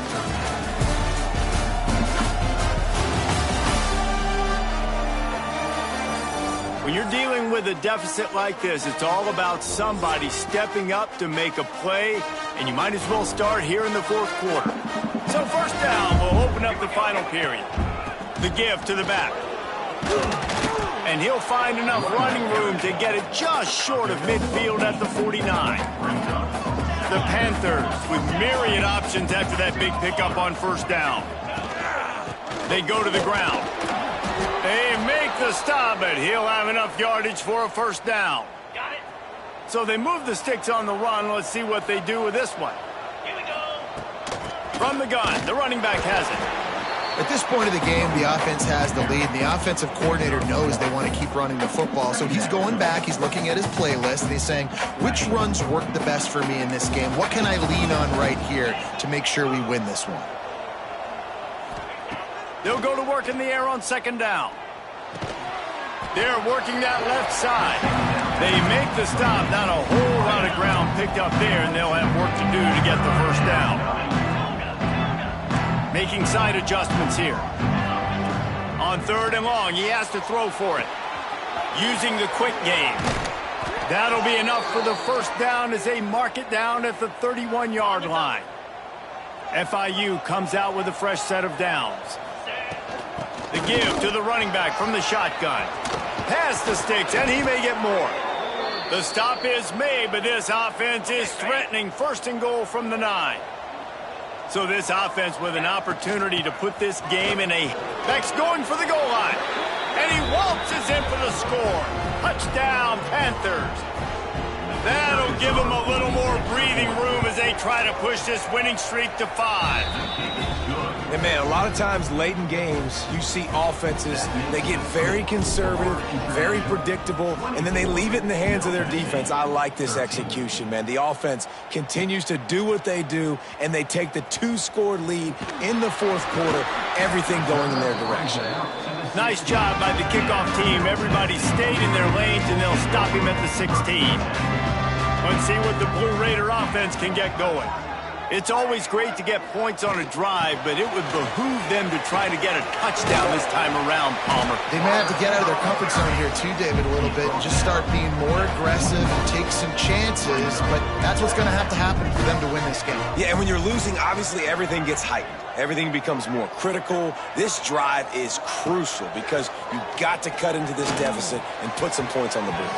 When you're dealing with a deficit like this, it's all about somebody stepping up to make a play, and you might as well start here in the fourth quarter. So first down will open up the final period. The give to the back. And he'll find enough running room to get it just short of midfield at the 49. The Panthers with myriad options after that big pickup on first down. They go to the ground. They make the stop, but he'll have enough yardage for a first down. Got it. So they move the sticks on the run. Let's see what they do with this one. Here we go. From the gun, the running back has it. At this point of the game, the offense has the lead, and the offensive coordinator knows they want to keep running the football. So he's going back, he's looking at his playlist, and he's saying, which runs work the best for me in this game? What can I lean on right here to make sure we win this one? They'll go to work in the air on second down. They're working that left side. They make the stop. Not a whole lot of ground picked up there, and they'll have work to do to get the first down. Making side adjustments here. On third and long, he has to throw for it. Using the quick game. That'll be enough for the first down as they mark it down at the 31-yard line. FIU comes out with a fresh set of downs. The give to the running back from the shotgun. Pass the sticks, and he may get more. The stop is made, but this offense is threatening. First and goal from the 9. So this offense with an opportunity to put this game in a... Beck's going for the goal line. And he waltzes in for the score. Touchdown, Panthers. That'll give them a little more breathing room as they try to push this winning streak to 5. And, man, a lot of times late in games, you see offenses, they get very conservative, very predictable, and then they leave it in the hands of their defense. I like this execution, man. The offense continues to do what they do, and they take the 2-score lead in the fourth quarter, everything going in their direction. Nice job by the kickoff team. Everybody stayed in their lanes, and they'll stop him at the 16. Let's see what the Blue Raider offense can get going. It's always great to get points on a drive, but it would behoove them to try to get a touchdown this time around, Palmer. They may have to get out of their comfort zone here too, David, a little bit, and just start being more aggressive and take some chances, but that's what's going to have to happen for them to win this game. Yeah, and when you're losing, obviously everything gets heightened. Everything becomes more critical. This drive is crucial because you've got to cut into this deficit and put some points on the board.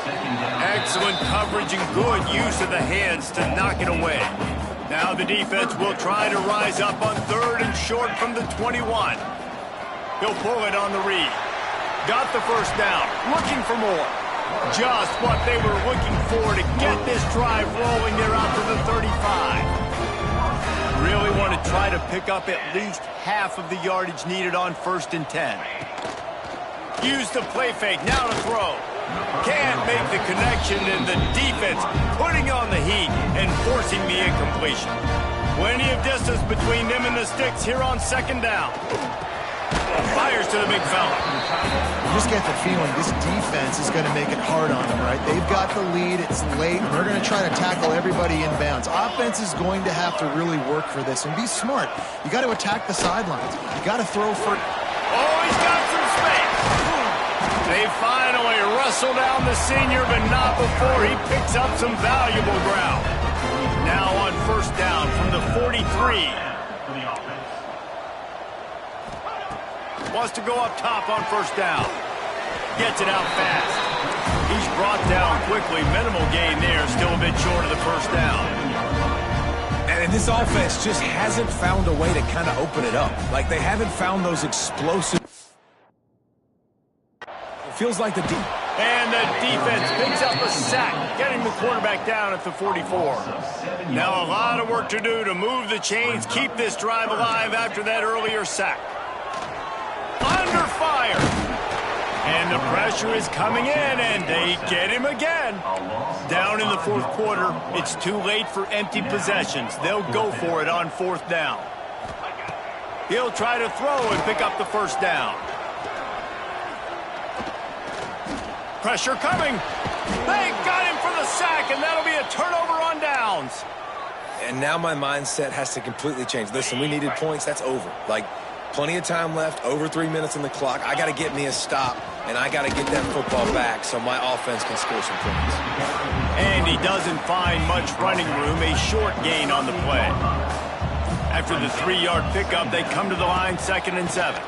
Excellent coverage and good use of the hands to knock it away. Now the defense will try to rise up on 3rd and short from the 21. He'll pull it on the read. Got the first down. Looking for more. Just what they were looking for to get this drive rolling. They're out to the 35. Really want to try to pick up at least half of the yardage needed on 1st and 10. Use the play fake. Now to throw. Can't make the connection, and the defense putting on the heat and forcing the incompletion. Plenty of distance between them and the sticks here on 2nd down. Fires to the big fella. You just get the feeling this defense is going to make it hard on them, right? They've got the lead, it's late, and they're going to try to tackle everybody inbounds. Offense is going to have to really work for this and be smart. You got to attack the sidelines. You got to throw for... Oh, he's got some space. They finally wrestle down the senior, but not before he picks up some valuable ground. Now on 1st down from the 43. Wants to go up top on 1st down. Gets it out fast. He's brought down quickly. Minimal gain there. Still a bit short of the 1st down. And this offense just hasn't found a way to kind of open it up. Like, they haven't found those explosive... Feels like the deep. And the defense picks up a sack, getting the quarterback down at the 44. Now a lot of work to do to move the chains, keep this drive alive after that earlier sack. Under fire. And the pressure is coming in, and they get him again. Down in the 4th quarter, it's too late for empty possessions. They'll go for it on 4th down. He'll try to throw and pick up the 1st down. Pressure coming. They got him for the sack, and that'll be a turnover on downs. And now my mindset has to completely change. Listen, we needed points. That's over. Like, plenty of time left, over 3 minutes on the clock. I got to get me a stop, and I got to get that football back so my offense can score some points. And he doesn't find much running room, a short gain on the play. After the 3-yard pickup, they come to the line 2nd and 7.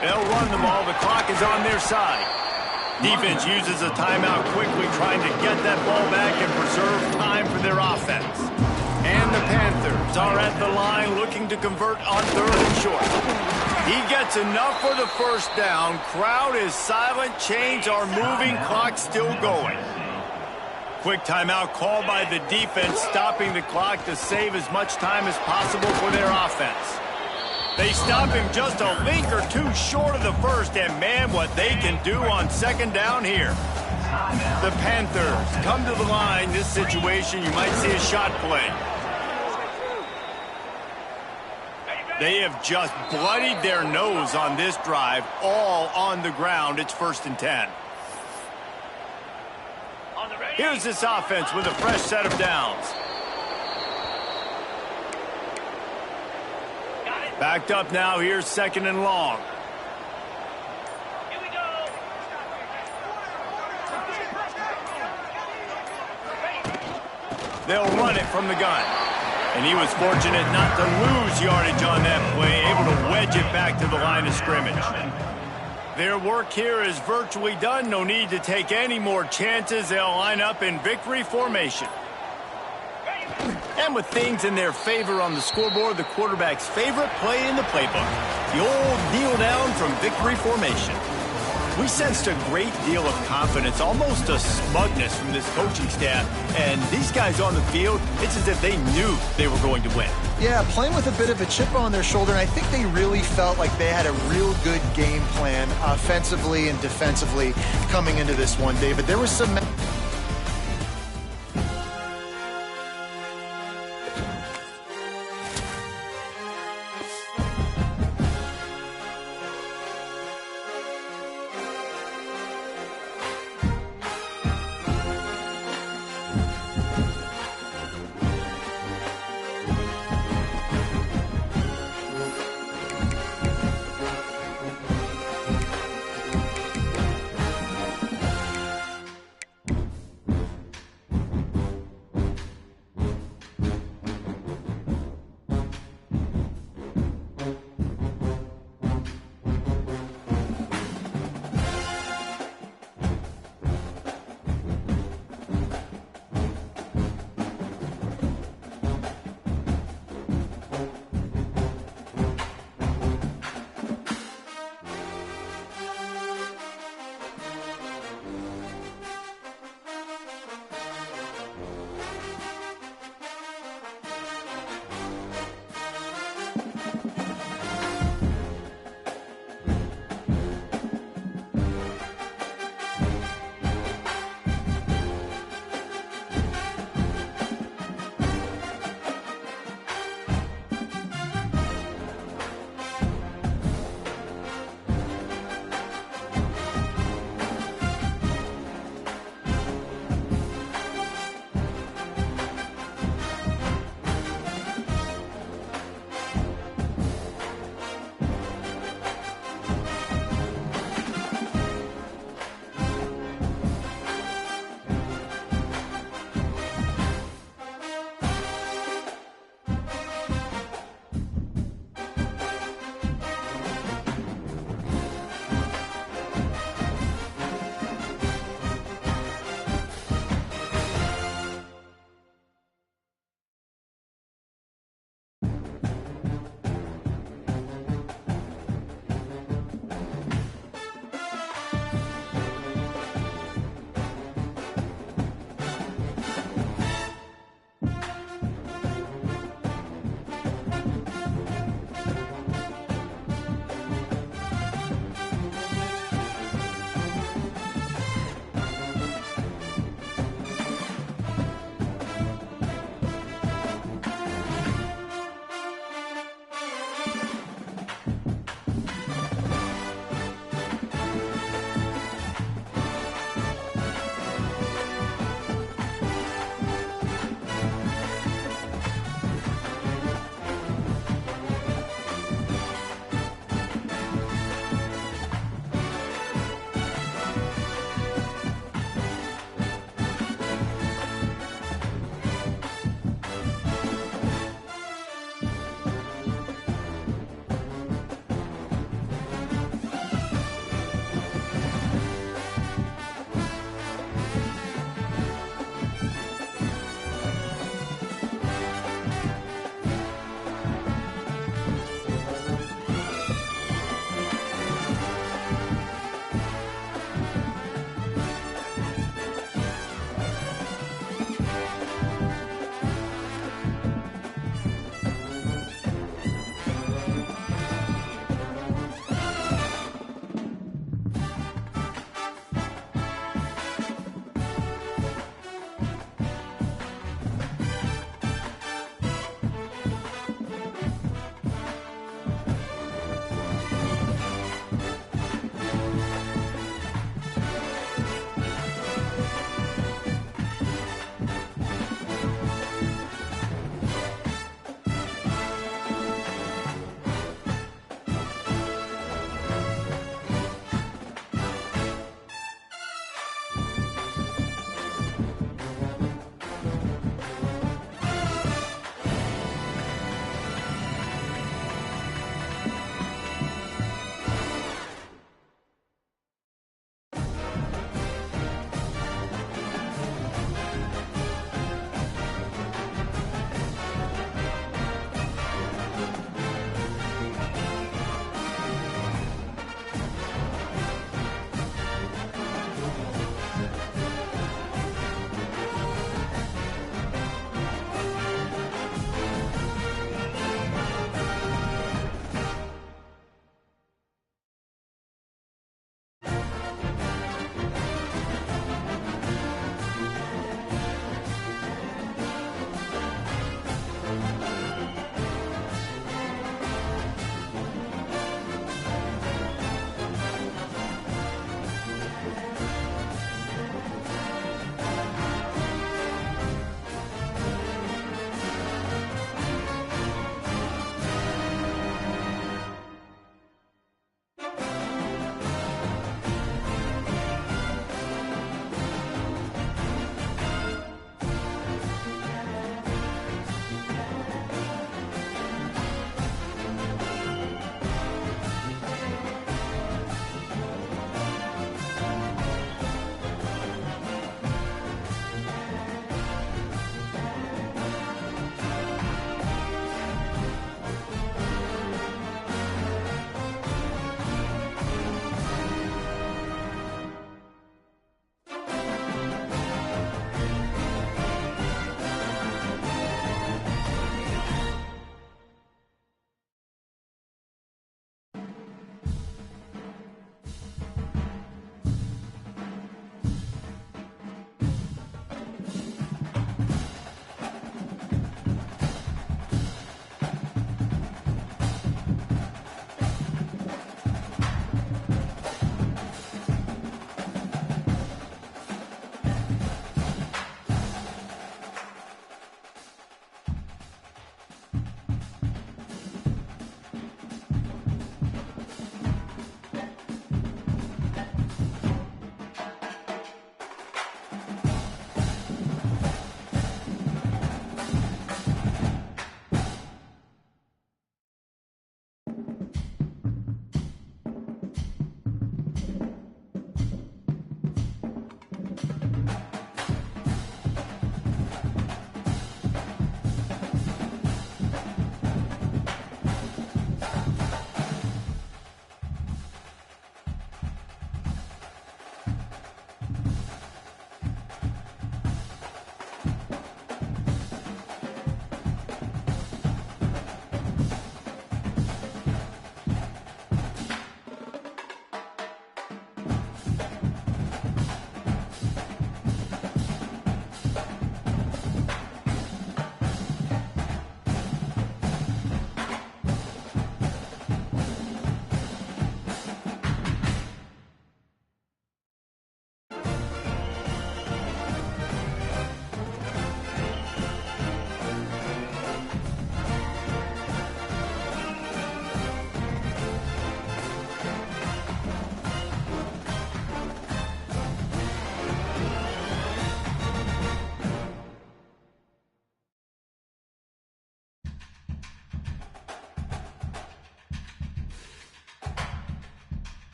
They'll run the ball. The clock is on their side. Defense uses a timeout quickly, trying to get that ball back and preserve time for their offense. And the Panthers are at the line looking to convert on 3rd and short. He gets enough for the 1st down. Crowd is silent. Chains are moving. Clock still going. Quick timeout called by the defense, stopping the clock to save as much time as possible for their offense. They stop him just a link or two short of the 1st, and man, what they can do on 2nd down here. The Panthers come to the line. This situation, you might see a shot play. They have just bloodied their nose on this drive, all on the ground. It's 1st and 10. Here's this offense with a fresh set of downs. Backed up now. Here's 2nd and long. Here we go. They'll run it from the gun. And he was fortunate not to lose yardage on that play, able to wedge it back to the line of scrimmage. Their work here is virtually done. No need to take any more chances. They'll line up in victory formation. And with things in their favor on the scoreboard, the quarterback's favorite play in the playbook, the old kneel down from victory formation. We sensed a great deal of confidence, almost a smugness from this coaching staff. And these guys on the field, it's as if they knew they were going to win. Yeah, playing with a bit of a chip on their shoulder, and I think they really felt like they had a real good game plan offensively and defensively coming into this one, David. There was some...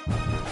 it.